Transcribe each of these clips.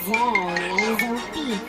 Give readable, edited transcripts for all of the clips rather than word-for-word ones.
wenzan beat.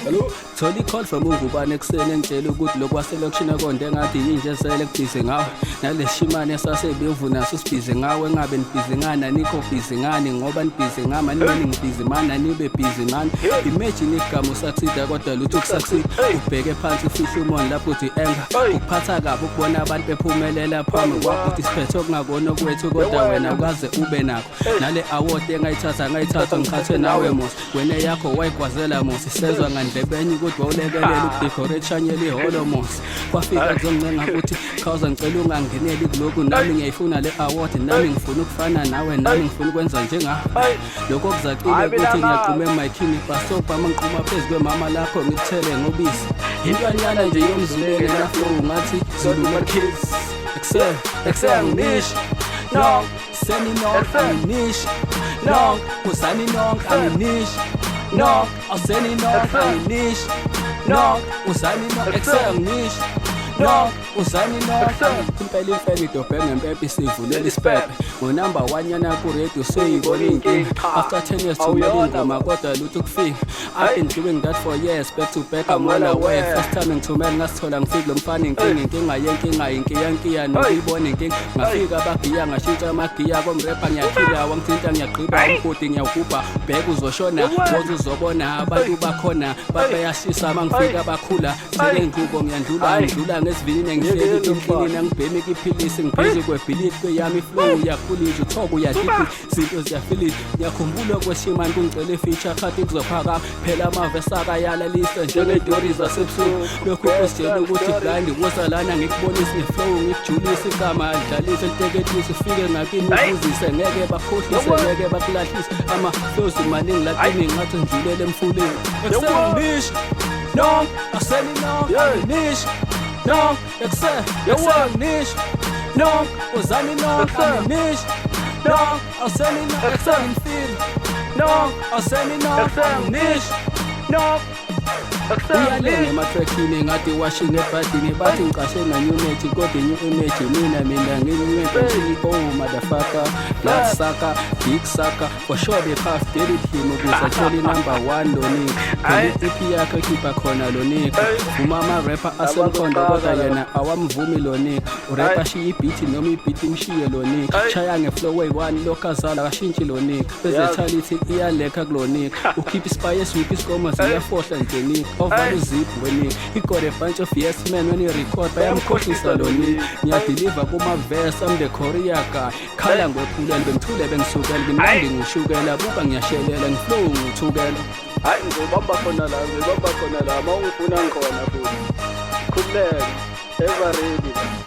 Hello, thola i-call from ungubane ekuseni engitshela ukuthi lokwaselokishini konde engathi yinje esele kubhizi ngawe naleshimane esasebomvu naso sibhizi ngawe engabe nibhizi ngana nikho bhizi ngani ngoba nibhizi ngama nibe ningibhizi mana nibe bhizi ngani imagine igama usaksida kodwa lutho ukusaksida ubheke phansi ufihle umona lapho uthi enga ukuphatha kabi ukubona abantu bephumelela phambi kwakho uthi siphethe okungakona kwethu kodwa wena ukaze ube nakho nale award engayithatha ngikhathwe nawe mosi wena yakho wayigwazela mosi sezwa ngandlebenye ukuthi wawulekelela ukudecorate shanyela ihholo mosi kwafika kuzoncenga ukuthi Khawza ngicela ungangeneli kulokhu nami ngiyayifuna le award nami ngifuna ukufana nawe nami ngifuna ukwenza njengawe lokho kuzacile ukuthi ngiyaqhuma emayikhini basopa mangiqhuma phezu kwemama lakho ngikuthele ngobisi intwanyana nje yomzuleni lapho ngathi Zulu kids excel ngish no seni no ngish no usani no ngish no awuseni no ngish no usani no excel ngish no usani no impela idobhe ngempepha isivulela isipepe ngonumber 1 yana ku radio seyibona inkinga after 10 years thumela ingoma kodwa lutho kufika I've been doing that for years back to back I'm well aware first time ngithumela ngasithola ngifike lo mfana inkinga yenkinga nokuyibona inkinga ngafika abagiya ngashintsha amagiya komrapper ngiyakhila wangithinta ngiyagqiba umgodi ngiyawugubha bheka uzoshona ngoba uzobona abantu bakhona bayashisa mangifika bakhula sele ngqubo ngiyandlula ngesivinini ngihleli inhlini ngibhemi iphilisi ngiphezu kwebhilidi kweyami flow yakhulisa uthobo uyadiphi izinto ziyafilisa ngiyakhumbula kweshimani kungicela feature khathi kuzophaka phela amavesi akayala liste njengedori zasebusuku lokhu kusitshela ukuthi blind wosalana ngikubonisa ngeflow ngikujulisa igama adlalise liteketisi ufike ngakini ukuzise ngeke bakhohlise ngeke bakulahlise ama-flows maningi lakini ngathi ngidlulele emfuleni excel no aseni no nish no excel nish no uzani no nish no aseni no excel feel no aseni no nish no uyalenge ematrackini ngathi washing ebhadini bathi ngiqashe na-new image kodwa new image mina ngiyimepentini motherfucker blood sucker big sucker for sure they half did it him ukuze athole number 1 lonika i-EP yakhe ekhipha khona lonika umama rapper asemkhondo kodwa yena awamvumi lonika urapper shiya ibhithi noma ibhithi imshiye lonika shaya ngeflow way-1 lokazala kashintshi lonika bezethalithi iyalekha kulonika ukhipha ispayesi wiphi isikoma ziyafohla njenika ovala uzipho wenika got a bunch of yes men when you record bayamkhohlisa lonika ngiyadeliver kuma-verse I'm the Korea guy khala ngwephulele bengithule bengisukela ngimnandi ngishukela buka ngiyashelela ngiflow ngithukela hayi ngizobamba khona la ma ungifuna ngikhona futhi khululeka ever ready